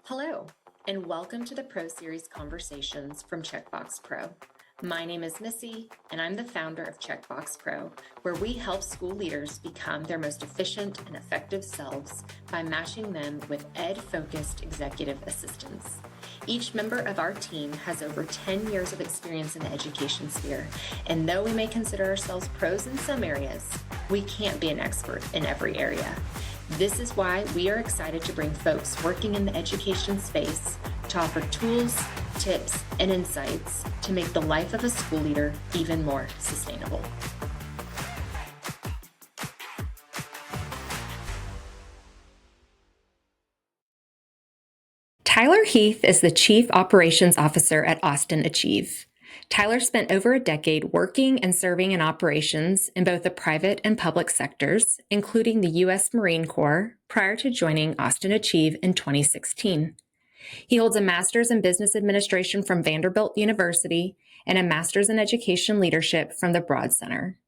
Hello, and welcome to the Pro Series Conversations from CheckBox Pro. My name is Missy, and I'm the founder of CheckBox Pro, where we help school leaders become their most efficient and effective selves by matching them with ed-focused executive assistants. Each member of our team has over 10 years of experience in the education sphere, and though we may consider ourselves pros in some areas, we can't be an expert in every area. This is why we are excited to bring folks working in the education space to offer tools, tips, and insights to make the life of a school leader even more sustainable. Tyler Heath is the Chief Operations Officer at Austin Achieve. Tyler spent over a decade working and serving in operations in both the private and public sectors, including the U.S. Marine Corps, prior to joining Austin Achieve in 2016. He holds a master's in business administration from Vanderbilt University and a master's in education leadership from the Broad Center.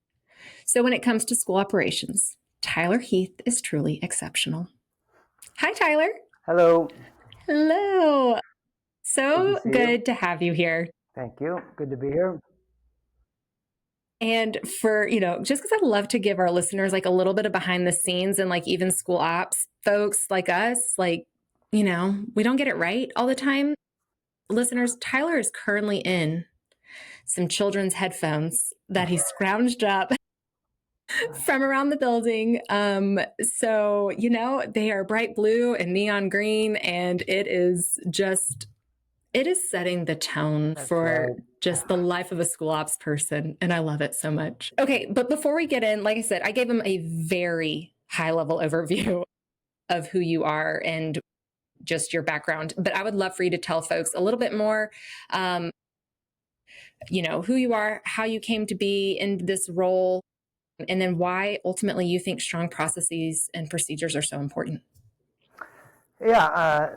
So when it comes to school operations, Tyler Heath is truly exceptional. Hi, Tyler. Hello. Hello. So Good to see good to have you here. Thank you. Good to be here. And for, just because I love to give our listeners like a little bit of behind the scenes and like even school ops folks like us, we don't get it right all the time. Listeners, Tyler is currently in some children's headphones that he scrounged up from around the building. So, they are bright blue and neon green, and it is setting the tone for just the life of a school ops person. And I love it so much. Okay, but before we get in, like I said, I gave him a very high level overview of who you are and just your background. But I would love for you to tell folks a little bit more, who you are, how you came to be in this role, and then why ultimately you think strong processes and procedures are so important. Yeah,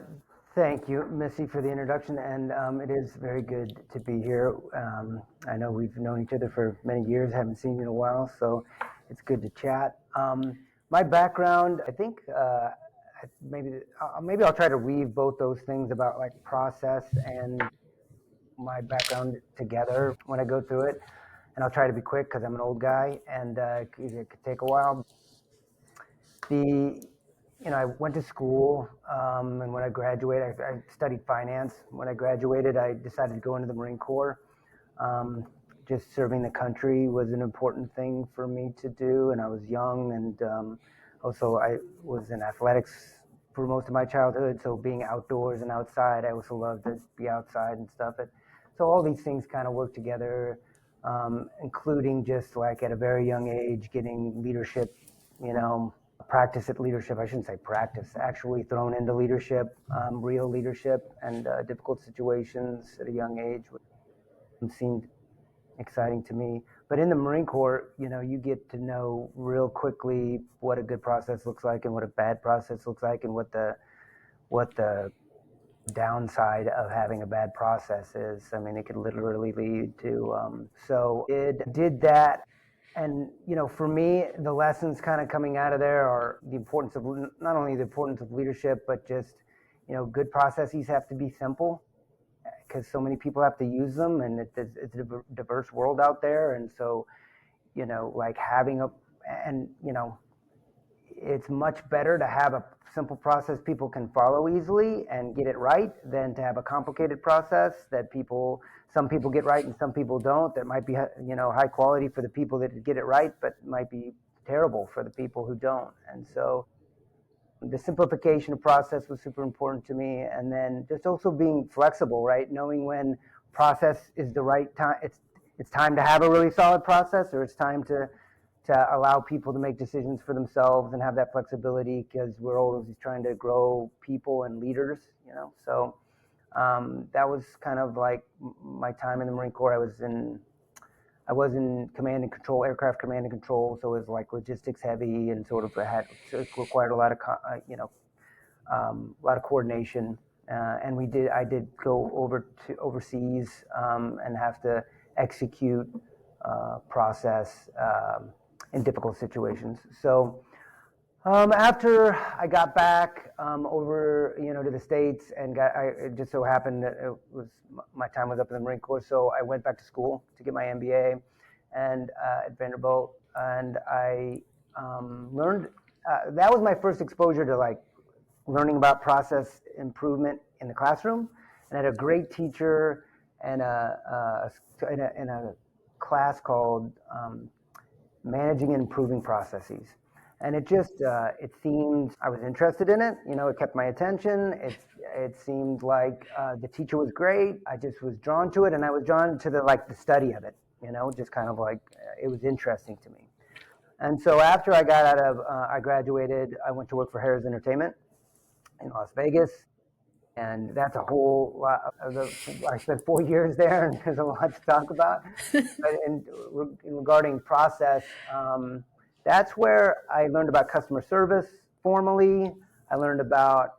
thank you, Missy, for the introduction. And it is very good to be here. I know we've known each other for many years, haven't seen you in a while, so it's good to chat. My background, I think maybe I'll try to weave both those things about like process and my background together when I go through it. And I'll try to be quick because I'm an old guy and it could take a while. I went to school, and when I graduated, I studied finance. When I graduated, I decided to go into the Marine Corps. Just serving the country was an important thing for me to do, and I was young, and also I was in athletics for most of my childhood, so being outdoors and outside, I also loved to be outside and stuff. So all these things kind of work together, including just like at a very young age, getting leadership, practice at leadership. I shouldn't say practice, actually thrown into leadership, real leadership, and difficult situations at a young age seemed exciting to me. But in the Marine Corps, you get to know real quickly what a good process looks like and what a bad process looks like and what the downside of having a bad process is. I mean, it could literally lead to, so it did that. And, for me, the lessons kind of coming out of there are the importance of not only the importance of leadership, but just, good processes have to be simple because so many people have to use them, and it's a diverse world out there. And so, like it's much better to have a simple process people can follow easily and get it right than to have a complicated process that some people get right and some people don't. That might be, high quality for the people that get it right, but might be terrible for the people who don't. And so the simplification of process was super important to me. And then just also being flexible, right? Knowing when process is the right time. It's time to have a really solid process, or it's time to allow people to make decisions for themselves and have that flexibility, because we're always trying to grow people and leaders, So that was kind of like my time in the Marine Corps. I was in command and control, aircraft command and control, so it was like logistics heavy and sort of it required a lot of coordination. And I did go over to overseas and have to execute process in difficult situations. So After I got back over, to the States and it just so happened that my time was up in the Marine Corps, so I went back to school to get my MBA and at Vanderbilt, and I learned. That was my first exposure to like learning about process improvement in the classroom, and I had a great teacher and a class called Managing and Improving Processes. And it seemed I was interested in it. It kept my attention. It seemed like the teacher was great. I just was drawn to it, and I was drawn to the study of it. Just kind of like it was interesting to me. And so after I graduated, I went to work for Harris Entertainment in Las Vegas, and that's a whole lot. I spent 4 years there, and there's a lot to talk about. But regarding process, that's where I learned about customer service formally. I learned about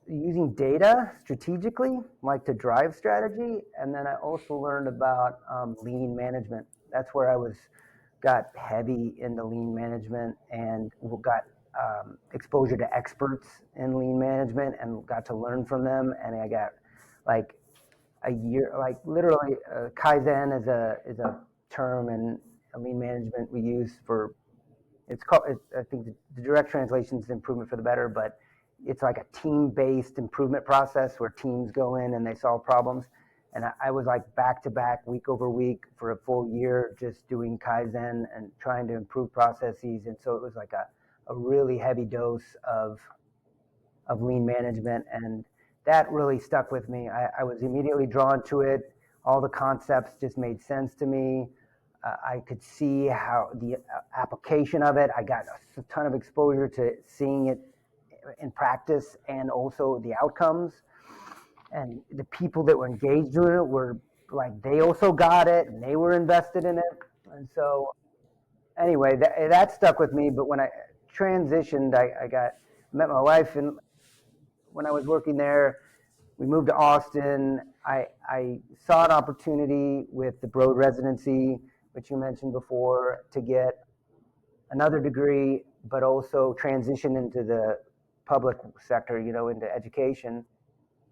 using data strategically, like to drive strategy, and then I also learned about lean management. That's where got heavy into lean management and got exposure to experts in lean management and got to learn from them. And I got like a year, like literally, Kaizen is a term in lean management we use for. I think the direct translation is improvement for the better, but it's like a team-based improvement process where teams go in and they solve problems. And I was like back to back, week over week for a full year, just doing Kaizen and trying to improve processes. And so it was like a really heavy dose of lean management. And that really stuck with me. I was immediately drawn to it. All the concepts just made sense to me. I could see how the application of it, I got a ton of exposure to seeing it in practice and also the outcomes. And the people that were engaged in it were like, they also got it and they were invested in it. And so anyway, that stuck with me. But when I transitioned, I met my wife, and when I was working there, we moved to Austin. I saw an opportunity with the Broad residency, which you mentioned before, to get another degree, but also transition into the public sector, into education.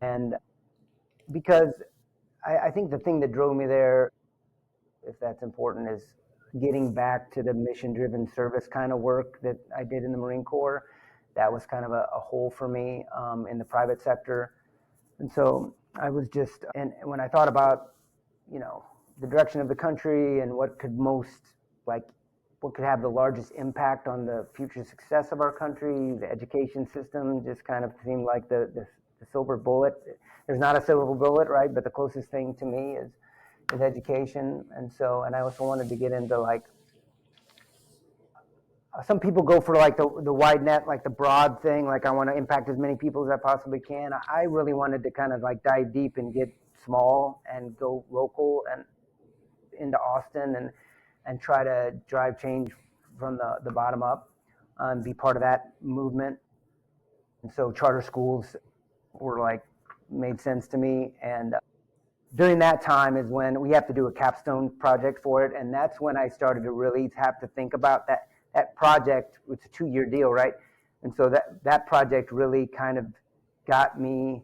And because I think the thing that drove me there, if that's important, is getting back to the mission-driven service kind of work that I did in the Marine Corps. That was kind of a hole for me in the private sector. And so I was and when I thought about, the direction of the country and what could have the largest impact on the future success of our country, the education system just kind of seemed like the silver bullet. There's not a silver bullet, right? But the closest thing to me is education. And I also wanted to get into some people go for like the wide net, like the broad thing, like I want to impact as many people as I possibly can. I really wanted to kind of like dive deep and get small and go local and into Austin and try to drive change from the bottom up and be part of that movement. And so charter schools were made sense to me. And during that time is when we have to do a capstone project for it. And that's when I started to really have to think about that project. It's a 2-year deal, right? And so that project really kind of got me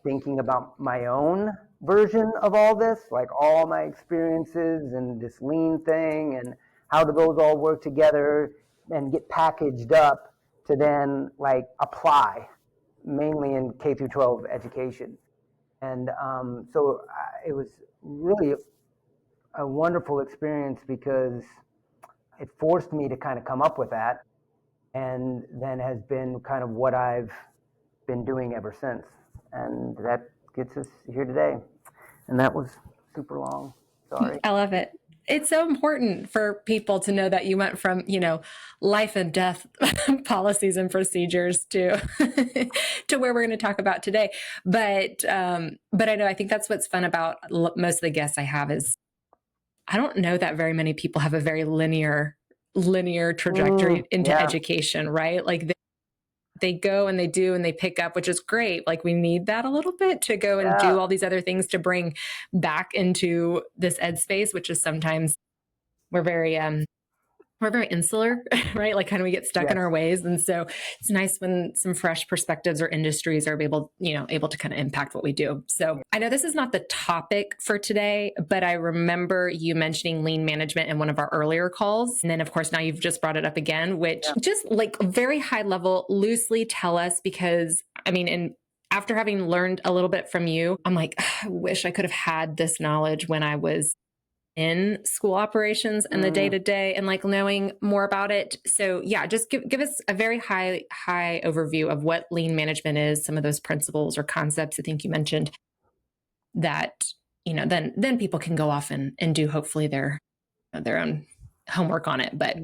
thinking about my own version of all this, like all my experiences and this lean thing and how do those all work together and get packaged up to then apply mainly in K through 12 education. And so it was really a wonderful experience because it forced me to kind of come up with that, and then has been kind of what I've been doing ever since. And that gets us here today. And that was super long. Sorry. I love it. It's so important for people to know that you went from, life and death policies and procedures to to where we're going to talk about today. But I know, I think that's what's fun about most of the guests I have is I don't know that very many people have a very linear trajectory into education, right? Like they go and they do and they pick up, which is great. Like we need that a little bit to go and do all these other things to bring back into this ed space, which is sometimes we're very we're very insular, right? Like kind of we get stuck in Yes. our ways. And so it's nice when some fresh perspectives or industries are able to kind of impact what we do. So I know this is not the topic for today, but I remember you mentioning lean management in one of our earlier calls. And then of course, now you've just brought it up again, which just like very high level, loosely tell us, because I mean, after having learned a little bit from you, I'm like, I wish I could have had this knowledge when I was in school operations and the day to day and like knowing more about it. So yeah, just give us a very high overview of what lean management is, some of those principles or concepts I think you mentioned that, then people can go off and do hopefully their own homework on it, but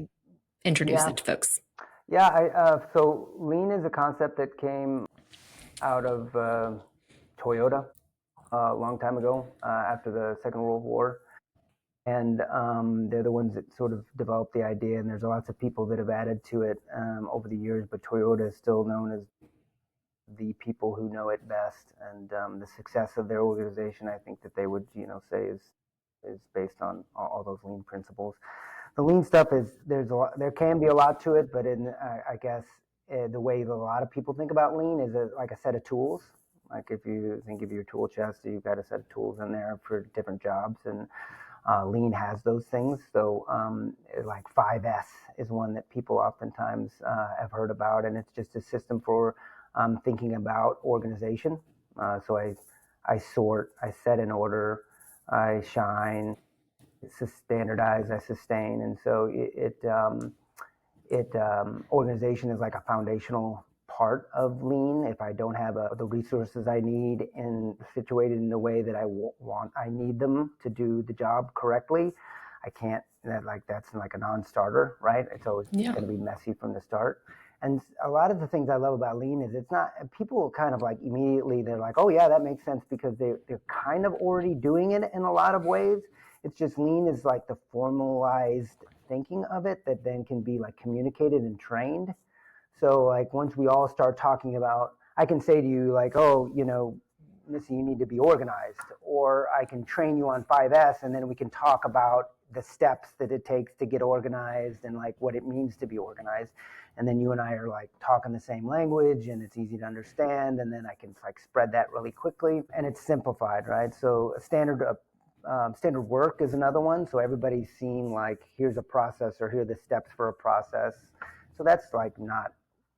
introduce Yeah. it to folks. Yeah. So lean is a concept that came out of Toyota a long time ago after the Second World War. And they're the ones that sort of developed the idea, and there's lots of people that have added to it over the years, but Toyota is still known as the people who know it best, and the success of their organization, I think that they would, say is based on all those lean principles. The lean stuff is there can be a lot to it, but I guess the way that a lot of people think about lean is like a set of tools. Like if you think of your tool chest, you've got a set of tools in there for different jobs, and lean has those things. So like 5S is one that people oftentimes have heard about, and it's just a system for thinking about organization. So I sort, I set in order, I shine, standardize, I sustain. And so organization is like a foundational part of lean. If I don't have the resources I need and situated in the way that I need them to do the job correctly, I can't. That's like a non-starter, right? It's always going to be messy from the start. And a lot of the things I love about lean is it's not, people kind of like immediately they're like, oh yeah, that makes sense, because they're kind of already doing it in a lot of ways. It's just lean is like the formalized thinking of it that then can be like communicated and trained. So like once we all start talking about, I can say to you like, oh, Missy, you need to be organized, or I can train you on 5S, and then we can talk about the steps that it takes to get organized and like what it means to be organized. And then you and I are like talking the same language, and it's easy to understand. And then I can like spread that really quickly, and it's simplified, right? So standard work is another one. So everybody's seeing like, here's a process, or here are the steps for a process. So that's like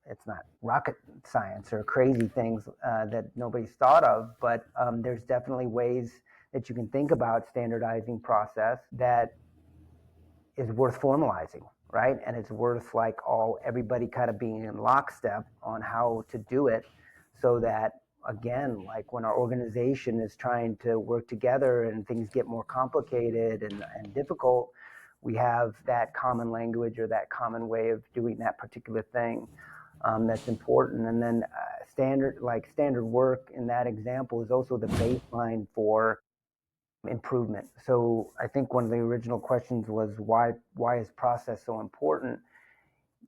it's not rocket science or crazy things that nobody's thought of, but there's definitely ways that you can think about standardizing process that is worth formalizing, right? And it's worth like everybody kind of being in lockstep on how to do it, so that again, like when our organization is trying to work together and things get more complicated and difficult, we have that common language or that common way of doing that particular thing. That's important. And then standard work in that example is also the baseline for improvement. So I think one of the original questions was why is process so important?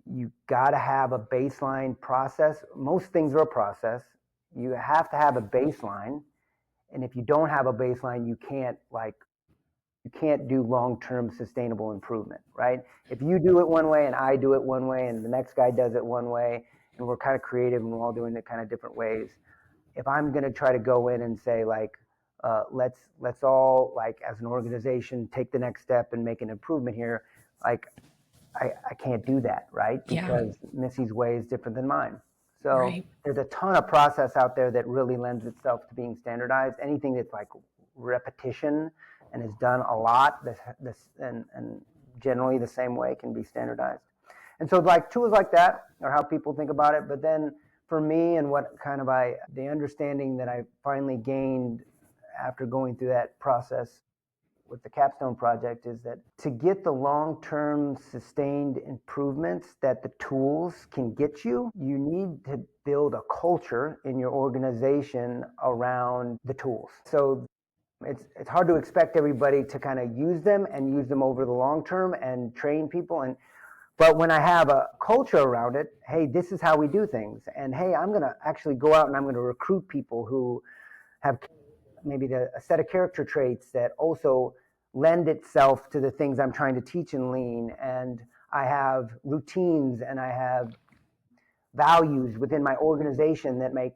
You got to have a baseline process. Most things are a process. You have to have a baseline, and if you don't have a baseline, you can't do long-term sustainable improvement, right? If you do it one way and I do it one way and the next guy does it one way, and we're kind of creative and we're all doing it kind of different ways, if I'm going to try to go in and say like, let's all like as an organization take the next step and make an improvement here, like I can't do that, right? Because Missy's way is different than mine. So there's a ton of process out there that really lends itself to being standardized. Anything that's like repetition and is done a lot, and generally the same way, can be standardized. And so like tools like that are how people think about it. But then for me, and what kind of the understanding that I finally gained after going through that process with the Capstone project is that to get the long-term sustained improvements that the tools can get you, you need to build a culture in your organization around the tools. So it's hard to expect everybody to kind of use them over the long term and train people. But when I have a culture around it, hey, this is how we do things. And hey, I'm going to actually go out and I'm going to recruit people who have maybe a set of character traits that also lend itself to the things I'm trying to teach in lean. And I have routines and I have values within my organization that make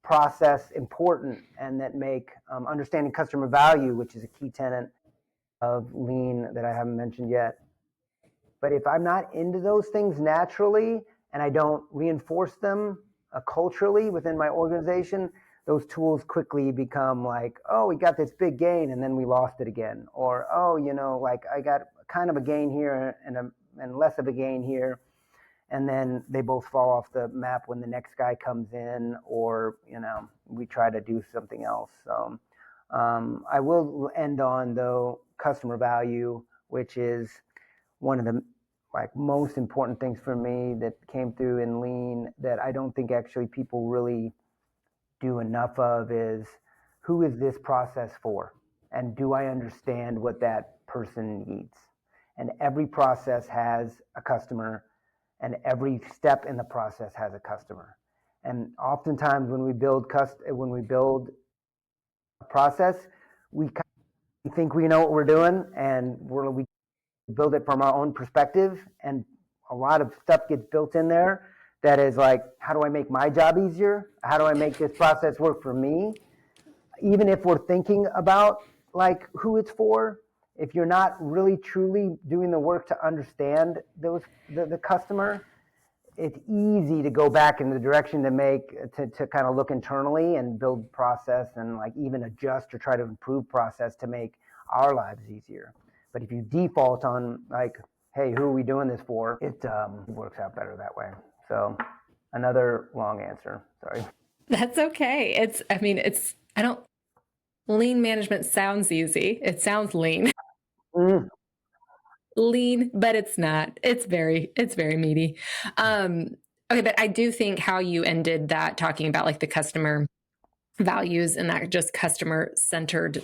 process important and that make understanding customer value, which is a key tenet of lean that I haven't mentioned yet. But if I'm not into those things naturally and I don't reinforce them culturally within my organization, those tools quickly become like, oh, we got this big gain and then we lost it again. Or, oh, like I got kind of a gain here and less of a gain here. And then they both fall off the map when the next guy comes in, or, we try to do something else. So I will end on, though, customer value, which is one of the most important things for me that came through in lean that I don't think actually people really do enough of is, who is this process for? And do I understand what that person needs? And every process has a customer, and every step in the process has a customer. And oftentimes when we build a process, we think we know what we're doing, and we build it from our own perspective, and a lot of stuff gets built in there that is like, how do I make my job easier? How do I make this process work for me? Even if we're thinking about like who it's for, if you're not really truly doing the work to understand the customer, it's easy to go back in the direction to kind of look internally and build process and like even adjust or try to improve process to make our lives easier. But if you default on like, hey, who are we doing this for? It works out better that way. So another long answer. Sorry. That's okay. Lean management sounds easy. It sounds lean. Lean, but it's not. It's very meaty. Okay, but I do think how you ended that talking about like the customer values and that just customer centered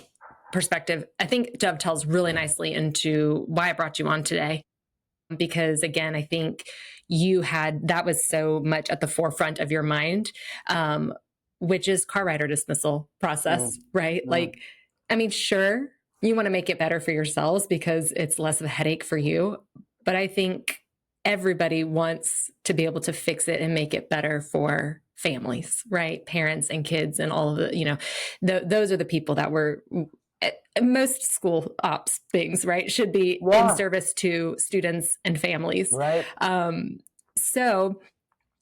perspective, I think dovetails really nicely into why I brought you on today. Because again, I think that was so much at the forefront of your mind, which is car rider dismissal process, right? Like, sure, you want to make it better for yourselves because it's less of a headache for you. But I think everybody wants to be able to fix it and make it better for families, right? Parents and kids and all of those are the people that were most school ops things, right, should be in service to students and families. Right. So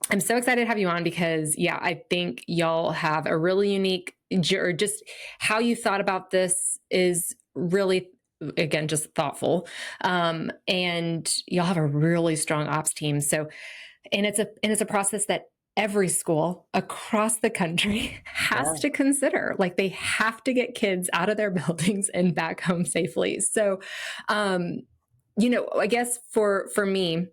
I'm so excited to have you on because, I think y'all have a really unique, or just how you thought about this is really, again, just thoughtful. And y'all have a really strong ops team. So, and it's a process that every school across the country has to consider. Like they have to get kids out of their buildings and back home safely. So, I guess for me,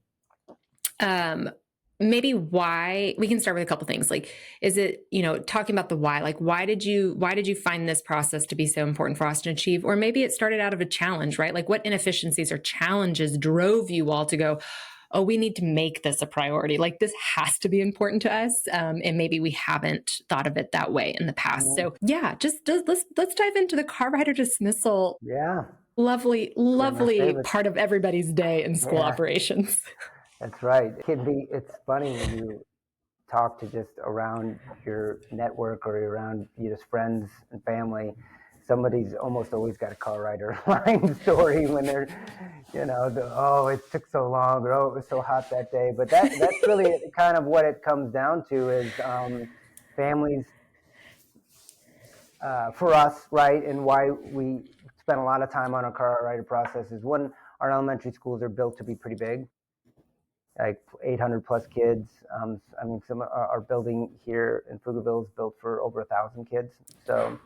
maybe why, we can start with a couple things. Like, is it, talking about the why, like, why did you find this process to be so important for Austin Achieve? Or maybe it started out of a challenge, right? Like what inefficiencies or challenges drove you all to go, oh, we need to make this a priority. Like this has to be important to us. And maybe we haven't thought of it that way in the past. So let's dive into the car rider dismissal. Yeah. Lovely part of everybody's day in school operations. That's right. It's funny when you talk to just around your network or around just friends and family. Somebody's almost always got a car rider line story when they're, it took so long, or oh, it was so hot that day. But that's really kind of what it comes down to is families for us, right? And why we spend a lot of time on our car rider process is one, our elementary schools are built to be pretty big, like 800 plus kids. Some our building here in Pflugerville is built for over 1,000 kids. So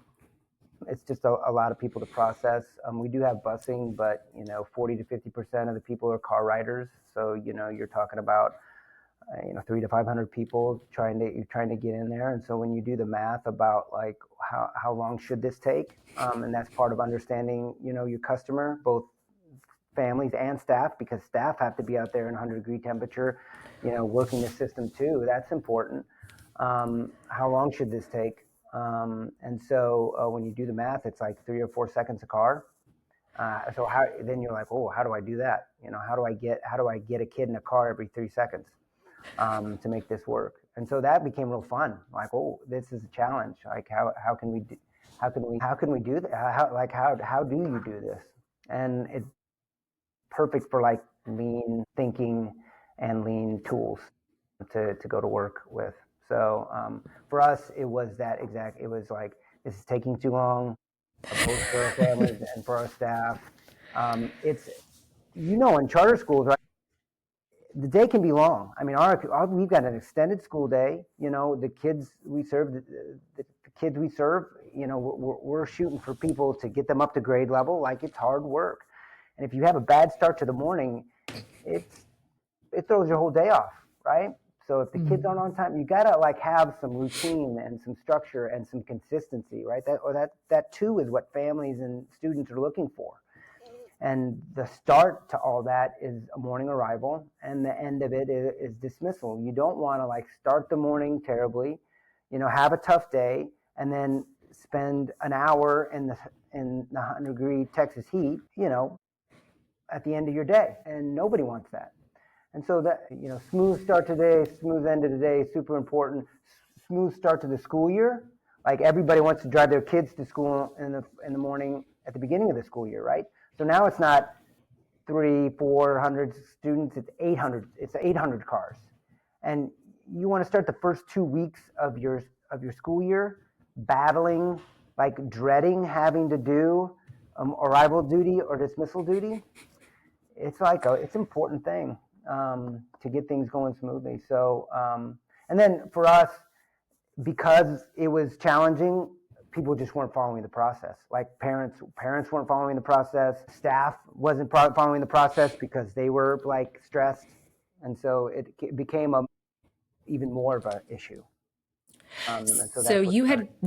it's just a lot of people to process. We do have busing, but 40 to 50% of the people are car riders. So you're talking about 300 to 500 people trying to get in there. And so when you do the math about like how long should this take, and that's part of understanding your customer, both families and staff, because staff have to be out there in 100-degree temperature, working the system too. That's important. How long should this take? And so when you do the math, it's like 3 or 4 seconds a car. So then you're like, oh, how do I do that? How do I get a kid in a car every 3 seconds to make this work? And so that became real fun. Like, oh, this is a challenge. Like, how can we do that? How do you do this? And it's perfect for like lean thinking and lean tools to go to work with. So for us, it was it was like, this is taking too long, both for our families and for our staff. It's, in charter schools, right? The day can be long. I mean, we've got an extended school day. The kids we serve, the kids we serve, we're shooting for people to get them up to grade level. Like, it's hard work. And if you have a bad start to the morning, it throws your whole day off, right? So if the kids aren't on time, you gotta like have some routine and some structure and some consistency, right? That too is what families and students are looking for. And the start to all that is a morning arrival, and the end of it is dismissal. You don't want to like start the morning terribly, have a tough day, and then spend an hour in the 100-degree Texas heat, at the end of your day. And nobody wants that. And so that, smooth start to the day, smooth end of the day, super important. Smooth start to the school year. Like, everybody wants to drive their kids to school in the morning at the beginning of the school year, right? So now it's not 300-400 students, it's 800. It's 800 cars. And you want to start the first 2 weeks of your school year battling, like dreading having to do arrival duty or dismissal duty. It's like it's an important thing to get things going smoothly. So, and then for us, because it was challenging, people just weren't following the process. Like, parents weren't following the process. Staff wasn't following the process because they were like stressed, and so it became even more of an issue. So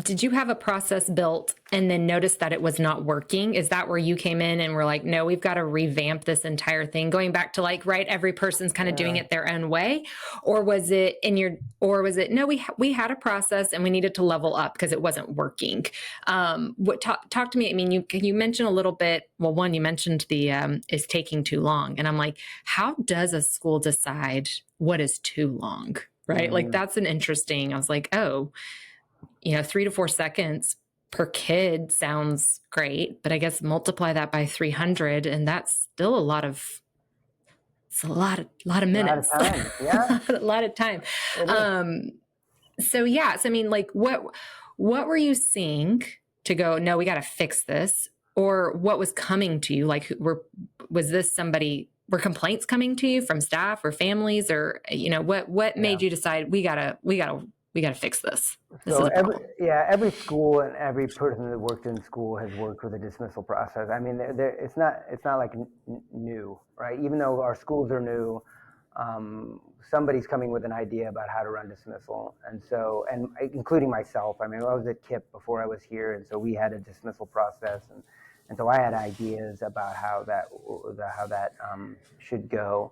did you have a process built and then noticed that it was not working? Is that where you came in and were like, no, we've got to revamp this entire thing, going back to like, right, every person's kind of doing it their own way? Or was it no, we had a process and we needed to level up because it wasn't working? Talk to me. I mean, you mentioned a little bit, well, one, you mentioned the is taking too long. And I'm like, how does a school decide what is too long? Right? Like, that's an interesting, I was like, 3 to 4 seconds per kid sounds great, but I guess multiply that by 300 and that's still a lot of minutes. A lot of time. Yeah. a lot of time. So I mean, like, what were you seeing to go, no, we got to fix this? Or what was coming to you? Like, were complaints coming to you from staff or families, or what made you decide we gotta fix this? So every school and every person that worked in school has worked with a dismissal process. I mean, it's not like new, right? Even though our schools are new, somebody's coming with an idea about how to run dismissal, and including myself. I mean, I was at KIPP before I was here, and so we had a dismissal process, and so I had ideas about how that should go.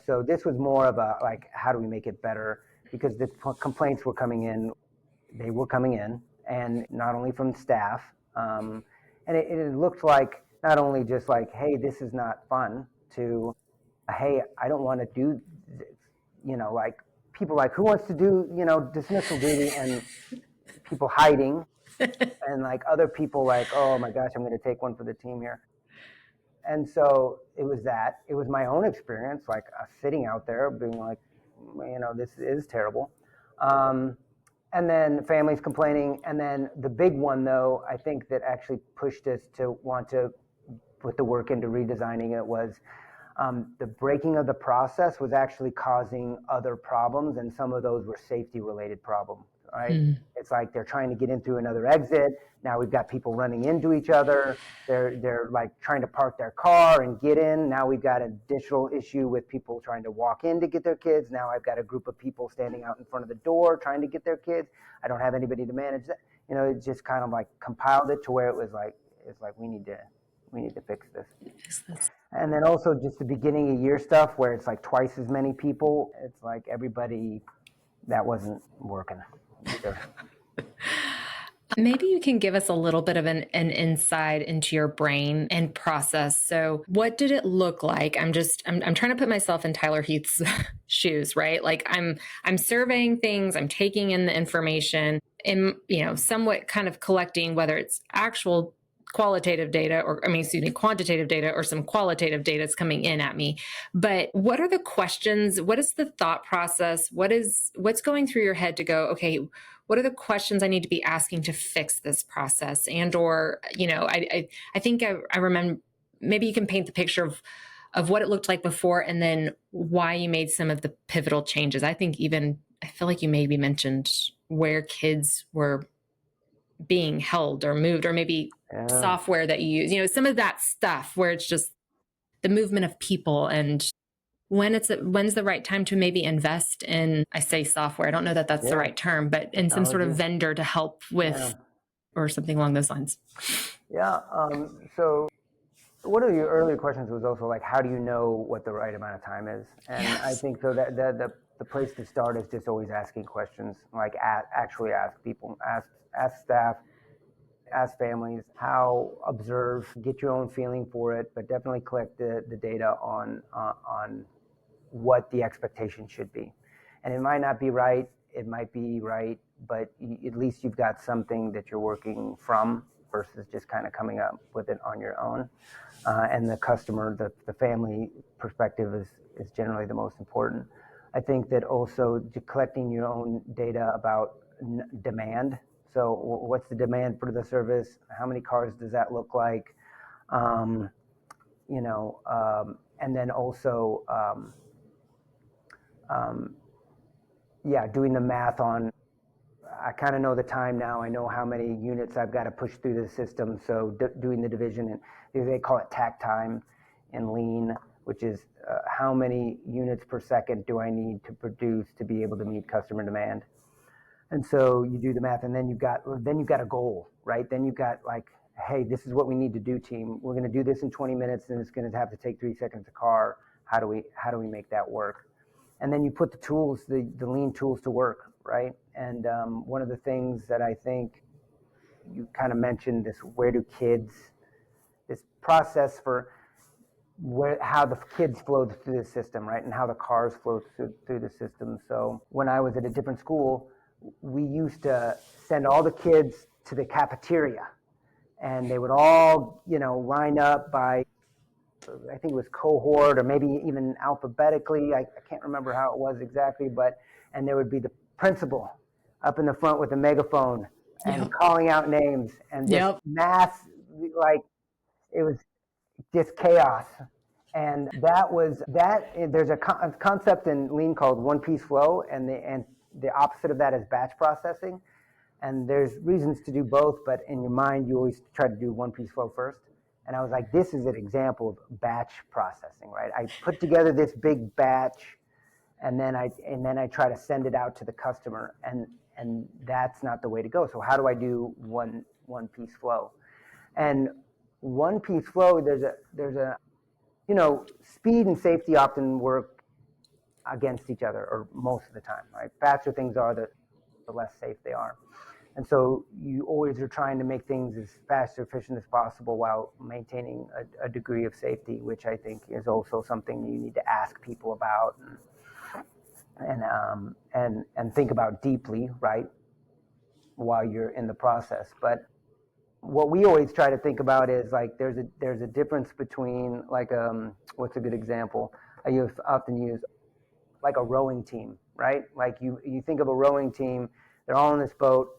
So this was more of a, like, how do we make it better? Because the complaints were coming in, and not only from staff, and it looked like not only just like, hey, this is not fun, to, hey, I don't want to do this. Like, people like, who wants to do, dismissal duty, and people hiding. And like other people like, oh my gosh, I'm going to take one for the team here. And so it was my own experience, like sitting out there being like, this is terrible. And then families complaining. And then the big one, though, I think that actually pushed us to want to put the work into redesigning it was the breaking of the process was actually causing other problems. And some of those were safety related problems. Right? It's like they're trying to get in through another exit. Now we've got people running into each other. They're like trying to park their car and get in. Now we've got an additional issue with people trying to walk in to get their kids. Now I've got a group of people standing out in front of the door trying to get their kids. I don't have anybody to manage that. It just kind of like compiled it to where it's like we need to fix this. And then also just the beginning of year stuff where it's like twice as many people. It's like everybody, that wasn't working either. Maybe you can give us a little bit of an insight into your brain and process. So what did it look like? I'm trying to put myself in Tyler Heath's shoes, right? Like I'm surveying things, I'm taking in the information and, somewhat kind of collecting whether it's actual qualitative data or quantitative data or some qualitative data that's coming in at me. But what are the questions? What is the thought process? What's going through your head to go, okay, what are the questions I need to be asking to fix this process? And or, I think I remember, maybe you can paint the picture of what it looked like before and then why you made some of the pivotal changes. I feel like you maybe mentioned where kids were being held or moved, or maybe software that you use, some of that stuff where it's just the movement of people and when's the right time to maybe invest in, I say software, I don't know that that's the right term, but in some sort of vendor to help with or something along those lines. So one of your earlier questions was also like, how do you know what the right amount of time is? And I think so that the place to start is just always asking questions, like actually ask people, ask staff, ask families, observe, get your own feeling for it, but definitely collect the data on what the expectation should be. And it might not be right, it might be right, but at least you've got something that you're working from versus just kind of coming up with it on your own. And the customer, the family perspective is generally the most important. I think that also collecting your own data about demand. So what's the demand for the service? How many cars does that look like? And then also, doing the math on, I kind of know the time now. I know how many units I've got to push through the system. So doing the division, and they call it tack time in lean, which is how many units per second do I need to produce to be able to meet customer demand. And so you do the math, and then you've got a goal, right? Then you've got like, hey, this is what we need to do, team. We're going to do this in 20 minutes, and it's going to have to take 3 seconds a car. How do we make that work? And then you put the tools, the lean tools to work, right? And one of the things that I think you kind of mentioned, this process for how the kids flow through the system, right? And how the cars flow through the system. So when I was at a different school, we used to send all the kids to the cafeteria, and they would all, line up by, I think it was cohort or maybe even alphabetically. I can't remember how it was exactly, and there would be the principal up in the front with a megaphone and calling out names and just mass, like it was just chaos. And there's a concept in lean called one piece flow, and the opposite of that is batch processing. And there's reasons to do both, but in your mind, you always try to do one piece flow first. And I was like, this is an example of batch processing, right? I put together this big batch, and then I try to send it out to the customer, and that's not the way to go. So how do I do one piece flow? And one piece flow, there's a speed and safety often work against each other, or most of the time, right? Faster things are, the less safe they are. And so you always are trying to make things as fast or efficient as possible while maintaining a degree of safety, which I think is also something you need to ask people about and think about deeply, right, while you're in the process. But what we always try to think about is like there's a difference between like what's a good example I often use, like a rowing team, right? Like you think of a rowing team, they're all in this boat.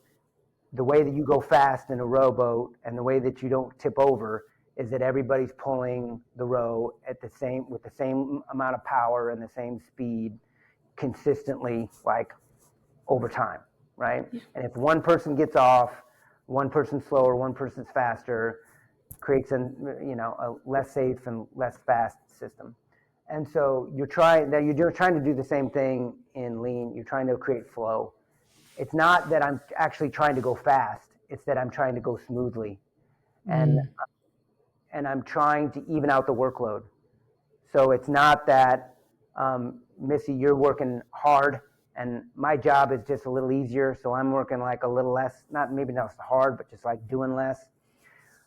The way that you go fast in a rowboat and the way that you don't tip over is that everybody's pulling the row with the same amount of power and the same speed consistently, like over time, right? And if one person gets off, one person's slower, one person's faster, creates a less safe and less fast system. And so you're trying to do the same thing in lean. You're trying to create flow. It's not that I'm actually trying to go fast. It's that I'm trying to go smoothly, and I'm trying to even out the workload. So it's not that, Missy, you're working hard And my job is just a little easier. So I'm working like a little less, maybe not so hard, but just like doing less.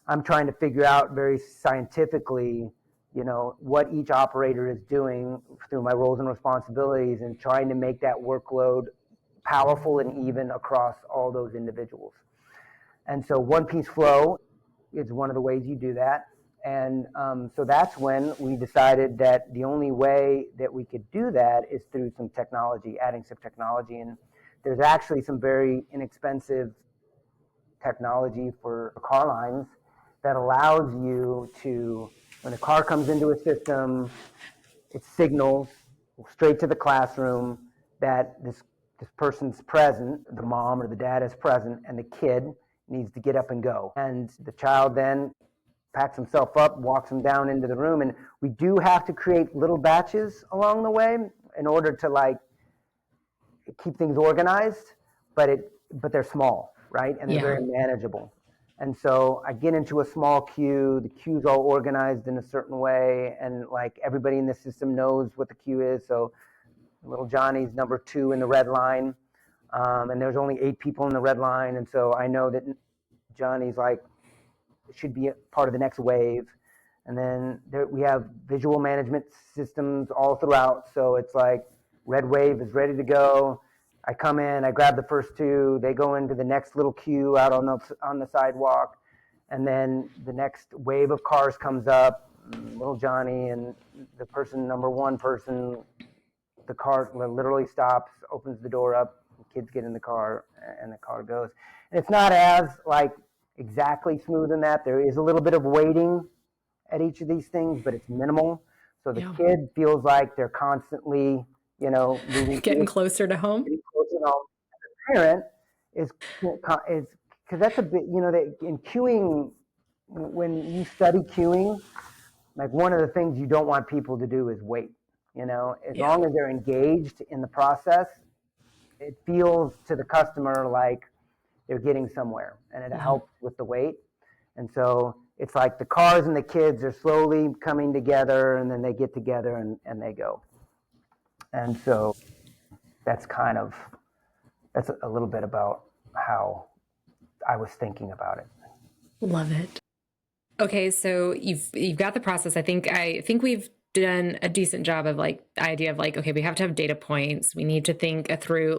I'm trying to figure out very scientifically, what each operator is doing through my roles and responsibilities, and trying to make that workload powerful and even across all those individuals. And so one piece flow is one of the ways you do that. And so that's when we decided that the only way that we could do that is through some technology, adding some technology. And there's actually some very inexpensive technology for car lines that allows you to, when a car comes into a system, it signals straight to the classroom that this person's present, the mom or the dad is present, and the kid needs to get up and go. And the child then packs himself up, walks him down into the room. And we do have to create little batches along the way in order to keep things organized, but they're small, right? And they're very manageable. And so I get into a small queue, the queue's all organized in a certain way, and everybody in the system knows what the queue is. So little Johnny's number 2 in the red line, and there's only 8 people in the red line. And so I know that Johnny's should be a part of the next wave. And then we have visual management systems all throughout. So it's red wave is ready to go. I come in, I grab the first 2, they go into the next little queue out on the sidewalk. And then the next wave of cars comes up, little Johnny and the number 1 person, the car literally stops, opens the door up, the kids get in the car, and the car goes. And it's not as exactly smooth in that. There is a little bit of waiting at each of these things, but it's minimal. So the kid feels like they're constantly, moving getting closer to home. Getting closer to home. And the parent is because that's a bit, in queuing, when you study queuing, one of the things you don't want people to do is wait. As long as they're engaged in the process, it feels to the customer like they're getting somewhere, and it helps with the wait. And so it's like the cars and the kids are slowly coming together, and then they get together and they go. And so that's a little bit about how I was thinking about it. Love it. Okay, so you've got the process. I think we've done a decent job of the idea of okay, we have to have data points. We need to think through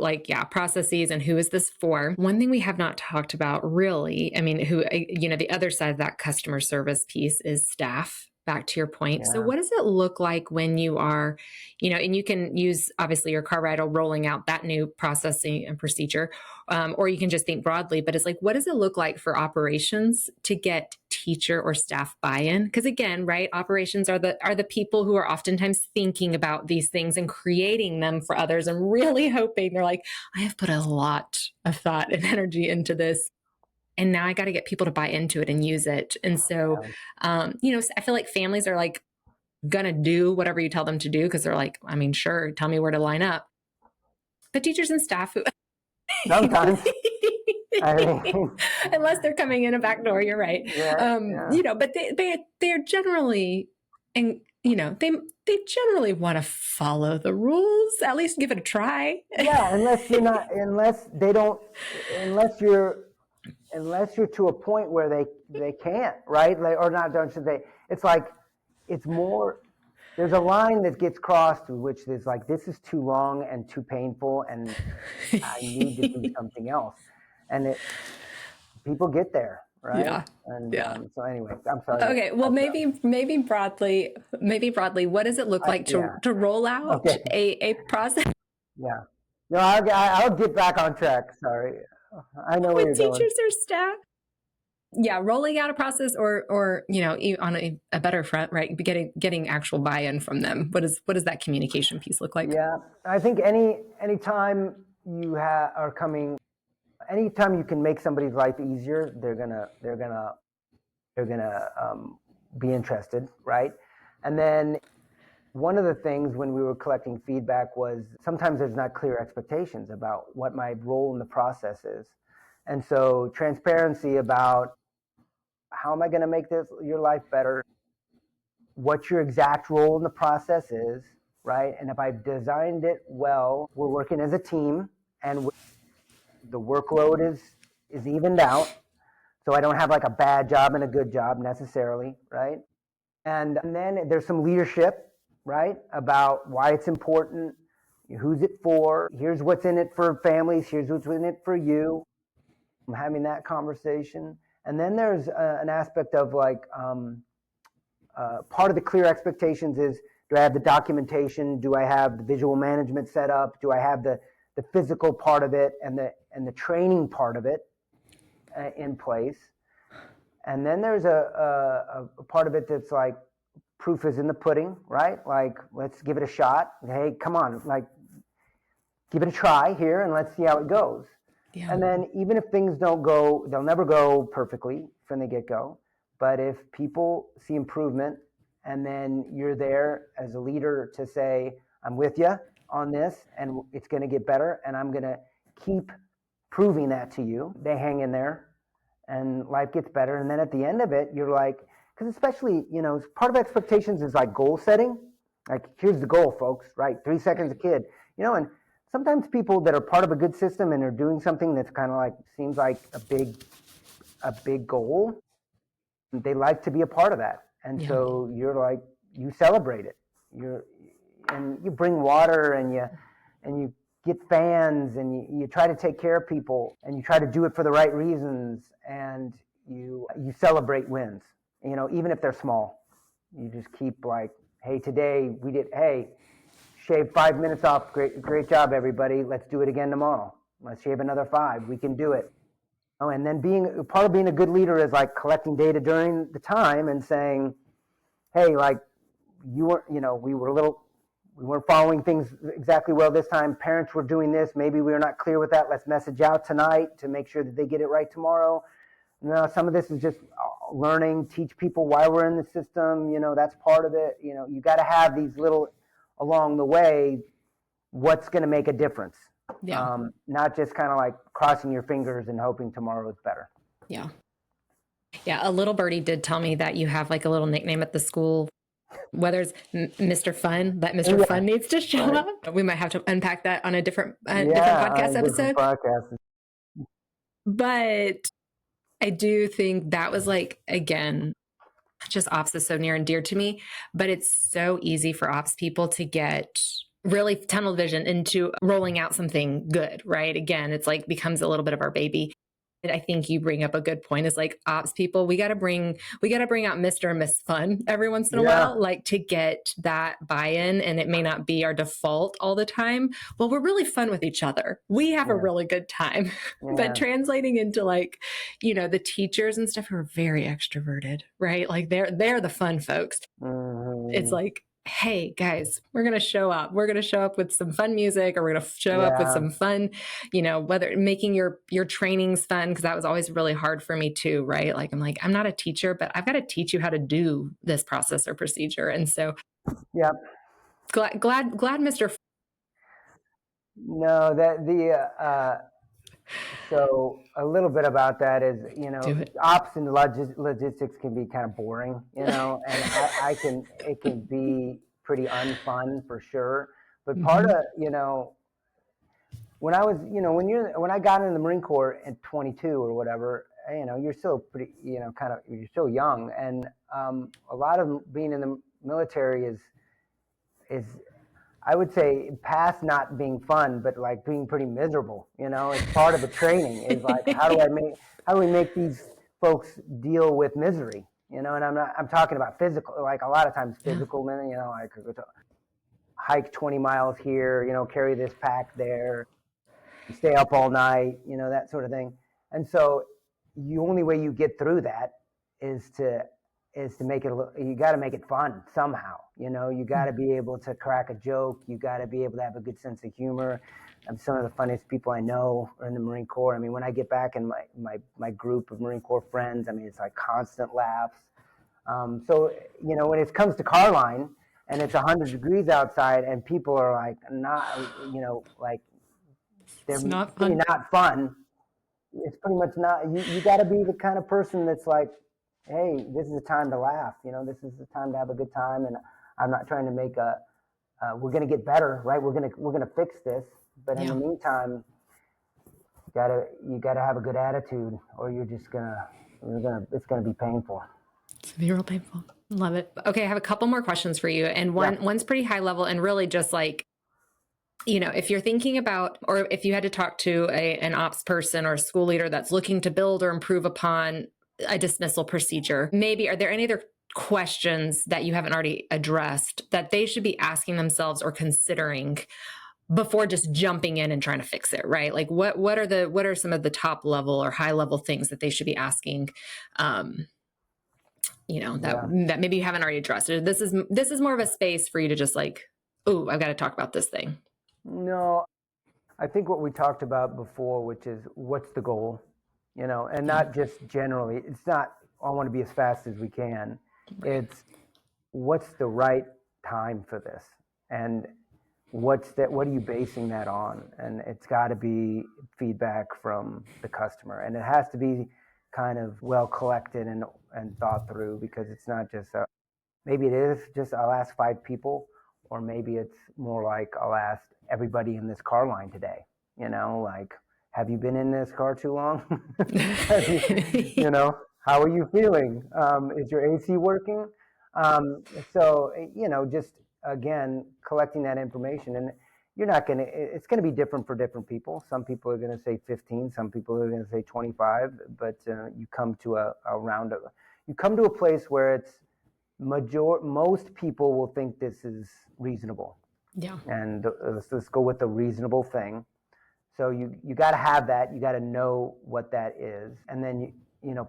processes and who is this for. One thing we have not talked about really, the other side of that customer service piece is staff. Back to your point. Yeah. So what does it look like when you are, and you can use obviously your car ride rolling out that new processing and procedure, or you can just think broadly, but it's what does it look like for operations to get teacher or staff buy-in? Because again, right, operations are the people who are oftentimes thinking about these things and creating them for others and really hoping they're I have put a lot of thought and energy into this. And now I got to get people to buy into it and use it. And so, I feel like families are going to do whatever you tell them to do because they're sure, tell me where to line up. But teachers and staff who sometimes, unless they're coming in a back door, you're right. But they're generally, and they generally want to follow the rules, at least give it a try. Yeah, unless you're to a point where they can't, right? Or not, don't you think? It's it's more, there's a line that gets crossed, which is this is too long and too painful, and I need to do something else. And people get there, right? Yeah. And so anyway, I'm sorry. Okay. Well, maybe broadly, what does it look like to roll out a process? Yeah. No, I'll get back on track. Sorry. I know where you're going. With teachers or staff. Yeah, rolling out a process or on a better front, right? Getting actual buy-in from them. What does that communication piece look like? Yeah, I think anytime you anytime you can make somebody's life easier, they're gonna be interested, right? And then one of the things when we were collecting feedback was sometimes there's not clear expectations about what my role in the process is. And so transparency about how am I going to make your life better, what your exact role in the process is, right? And if I've designed it well, we're working as a team, and the workload is evened out. So I don't have like a bad job and a good job necessarily, right? And then there's some leadership, right? About why it's important, who's it for, here's what's in it for families, here's what's in it for you. I'm having that conversation. And then there's an aspect of like, part of the clear expectations is, do I have the documentation? Do I have the visual management set up? Do I have the physical part of it and the training part of it in place? And then there's a part of it that's like, proof is in the pudding, right? Like, let's give it a shot. Hey, come on, like, give it a try here and let's see how it goes. Yeah. And then even if things don't go, they'll never go perfectly from the get-go. But if people see improvement and then you're there as a leader to say, I'm with you on this and it's going to get better and I'm going to keep proving that to you, they hang in there and life gets better. And then at the end of it, you're like, because especially, part of expectations is like goal setting. Like, here's the goal, folks, right? 3 seconds a kid, and sometimes people that are part of a good system and are doing something that's kind of like, seems like a big goal, they like to be a part of that. And so you're like, you celebrate it. And you bring water and you get fans and you try to take care of people and you try to do it for the right reasons and you celebrate wins, even if they're small. You just keep like, hey, today shave 5 minutes off. Great job, everybody. Let's do it again tomorrow. Let's shave another 5. We can do it. Oh, and then part of being a good leader is like collecting data during the time and saying, hey, like we weren't following things exactly well this time. Parents were doing this. Maybe we were not clear with that. Let's message out tonight to make sure that they get it right tomorrow. Some of this is just learning, teach people why we're in the system. That's part of it. You got to have these little along the way, what's going to make a difference. Yeah. Not just kind of like crossing your fingers and hoping tomorrow is better. Yeah. Yeah. A little birdie did tell me that you have like a little nickname at the school, whether it's Mr. Fun, that Mr. Fun needs to show up. We might have to unpack that on a different podcast episode. But I do think that was like, again, just ops is so near and dear to me, but it's so easy for ops people to get really tunnel vision into rolling out something good, right? Again, it's like becomes a little bit of our baby. And I think you bring up a good point is like ops people, we got to bring out Mr. and Miss Fun every once in a while, like to get that buy-in. And it may not be our default all the time. Well, we're really fun with each other. We have a really good time, but translating into like, the teachers and stuff who are very extroverted, right? Like they're the fun folks. It's like, hey guys, we're going to show up. We're going to show up with some fun music, or we're going to show up with some fun, whether making your trainings fun. Cause that was always really hard for me too. Right. Like, I'm not a teacher, but I've got to teach you how to do this process or procedure. And so glad Mr. No, so a little bit about that is, ops and logistics can be kind of boring, and it can be pretty unfun for sure. But part of, when I was, when I got into the Marine Corps at 22 or whatever, you're still pretty, you're still young. And a lot of being in the military is I would say past not being fun, but like being pretty miserable, it's part of the training is like, how do we make these folks deal with misery, and I'm talking about physical, like a lot of times physical, like hike 20 miles here, carry this pack there, stay up all night, that sort of thing. And so the only way you get through that is to make it, you got to make it fun somehow. You got to be able to crack a joke. You got to be able to have a good sense of humor. Some of the funniest people I know are in the Marine Corps. When I get back in my group of Marine Corps friends, it's like constant laughs. So, when it comes to car line and it's 100 degrees outside and people are like, like they're not fun. It's pretty much not, you got to be the kind of person that's like, hey, this is a time to laugh. This is the time to have a good time. And I'm not trying to make a we're going to get better, right? We're going to fix this. But in the meantime, you gotta have a good attitude, or it's gonna be painful. It's gonna be real painful. Love it. Okay, I have a couple more questions for you, and one's pretty high level, and really just like, if you're thinking about, or if you had to talk to an ops person or a school leader that's looking to build or improve upon a dismissal procedure, maybe are there any other questions that you haven't already addressed that they should be asking themselves or considering before just jumping in and trying to fix it, right? Like what are some of the top level or high level things that they should be asking, that maybe you haven't already addressed? This is more of a space for you to just like, oh, I've got to talk about this thing. No, I think what we talked about before, which is what's the goal, and not just generally. It's not, I want to be as fast as we can. Right. It's what's the right time for this, and what are you basing that on? And it's got to be feedback from the customer, and it has to be kind of well collected and thought through, because it's not just maybe it is just I'll ask 5 people, or maybe it's more like I'll ask everybody in this car line today, like, have you been in this car too long? How are you feeling? Is your AC working? So, just again, collecting that information, and it's going to be different for different people. Some people are going to say 15, some people are going to say 25, but you come to you come to a place where it's most people will think this is reasonable. Yeah. And let's go with the reasonable thing. So you got to have that. You got to know what that is. And then,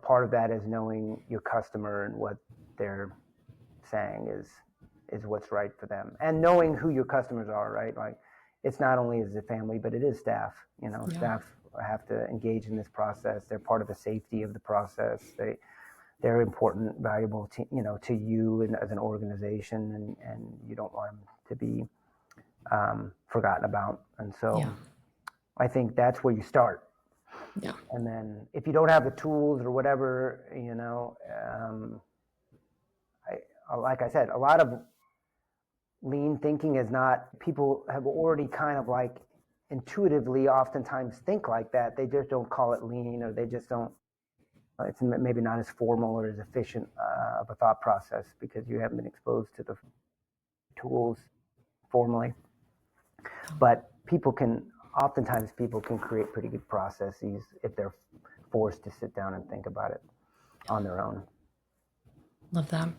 part of that is knowing your customer and what they're saying is what's right for them. And knowing who your customers are, right? Like, it's not only as a family, but it is staff. Staff have to engage in this process. They're part of the safety of the process. They're important, valuable to you and as an organization, and you don't want them to be forgotten about. And so I think that's where you start. Yeah. And then if you don't have the tools or whatever, like I said, a lot of lean thinking is not, people have already kind of like intuitively oftentimes think like that. They just don't call it lean, or they just don't, it's maybe not as formal or as efficient of a thought process, because you haven't been exposed to the tools formally. But oftentimes people can create pretty good processes if they're forced to sit down and think about it on their own. Love that.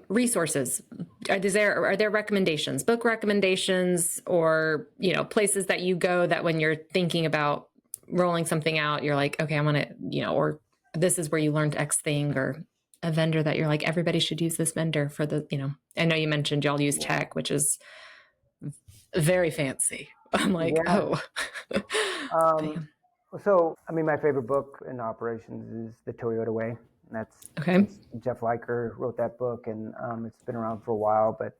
Resources. Are there recommendations, book recommendations, or, places that you go that when you're thinking about rolling something out, you're like, okay, I want to, or this is where you learned X thing, or a vendor that you're like, everybody should use this vendor for the, I know you mentioned y'all use tech, which is very fancy. I'm like, oh. So, my favorite book in operations is The Toyota Way. And that's Jeff Liker wrote that book, and it's been around for a while, but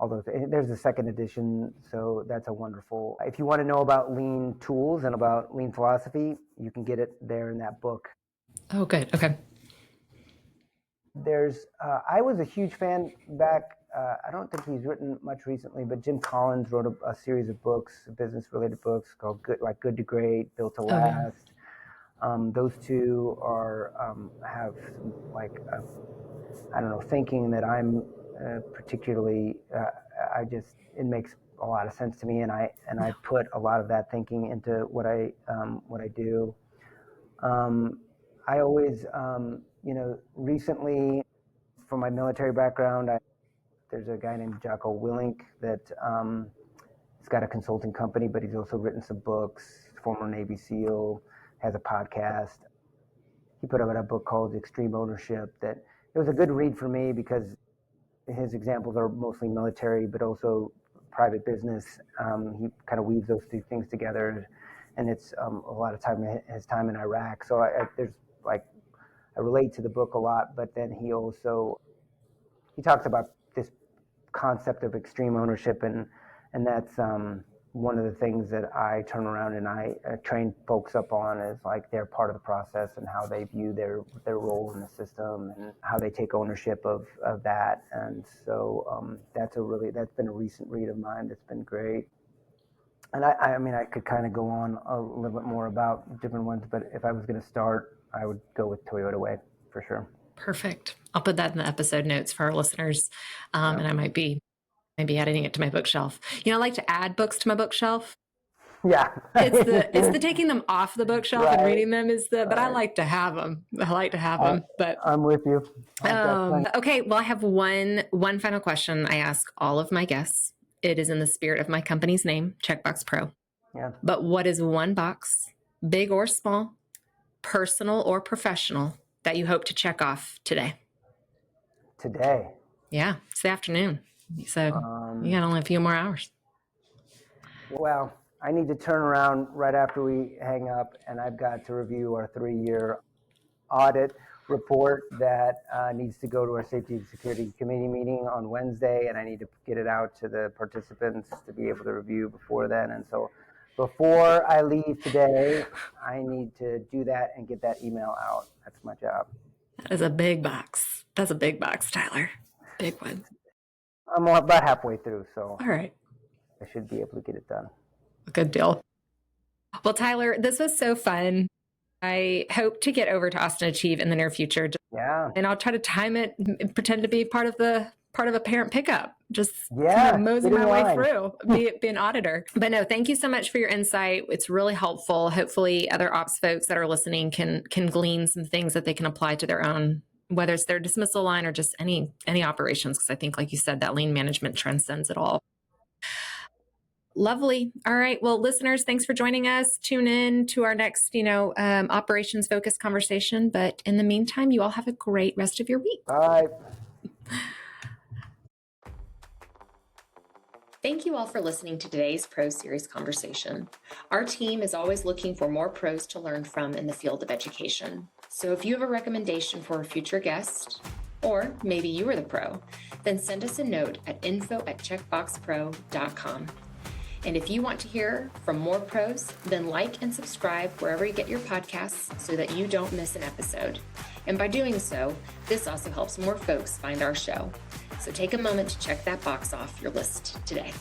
although there's a second edition, so that's a wonderful. If you want to know about lean tools and about lean philosophy, you can get it there in that book. Oh, good. Okay. I was a huge fan back. I don't think he's written much recently, but Jim Collins wrote a series of books, business-related books called Good to Great, Built to Last. Those two have thinking that I'm particularly. It makes a lot of sense to me, and I put a lot of that thinking into what I do. I always, recently, from my military background, there's a guy named Jocko Willink that he's got a consulting company, but he's also written some books. Former Navy SEAL, has a podcast. He put out a book called Extreme Ownership that it was a good read for me, because his examples are mostly military, but also private business. He kind of weaves those two things together, and it's a lot of his time in Iraq. So I relate to the book a lot, but then he talks about this concept of extreme ownership, and that's one of the things that I turn around and I train folks up on is like they're part of the process and how they view their role in the system and how they take ownership of that. And so that's been a recent read of mine that's been great. And I mean, I could kind of go on a little bit more about different ones, but if I was going to start, I would go with Toyota Way for sure. Perfect. I'll put that in the episode notes for our listeners. And I might be maybe adding it to my bookshelf. I like to add books to my bookshelf. Yeah. It's the taking them off the bookshelf and reading them but I like to have them. But I'm with you. Okay. Well, I have one final question I ask all of my guests. It is in the spirit of my company's name, CheckBox Pro. Yeah. But what is one box, big or small, personal or professional, that you hope to check off today? Today? Yeah, it's the afternoon. So you got only a few more hours. Well, I need to turn around right after we hang up, and I've got to review our 3-year audit report that needs to go to our Safety and Security Committee meeting on Wednesday, and I need to get it out to the participants to be able to review before then. And so before I leave today, I need to do that and get that email out. That's my job. That is a big box. That's a big box, Tyler. Big one. I'm about halfway through, so all right, I should be able to get it done. Good deal. Well, Tyler, this was so fun. I hope to get over to Austin Achieve in the near future. Yeah. And I'll try to time it and pretend to be part of a parent pickup. Just mosey my way through, be an auditor. But no, thank you so much for your insight. It's really helpful. Hopefully other ops folks that are listening can glean some things that they can apply to their own, whether it's their dismissal line or just any operations. Because I think, like you said, that lean management transcends it all. Lovely. All right. Well, listeners, thanks for joining us. Tune in to our next, operations focused conversation. But in the meantime, you all have a great rest of your week. Bye. Thank you all for listening to today's Pro Series conversation. Our team is always looking for more pros to learn from in the field of education. So if you have a recommendation for a future guest, or maybe you are the pro, then send us a note at info@checkboxpro.com. And if you want to hear from more pros, then like and subscribe wherever you get your podcasts so that you don't miss an episode. And by doing so, this also helps more folks find our show. So take a moment to check that box off your list today.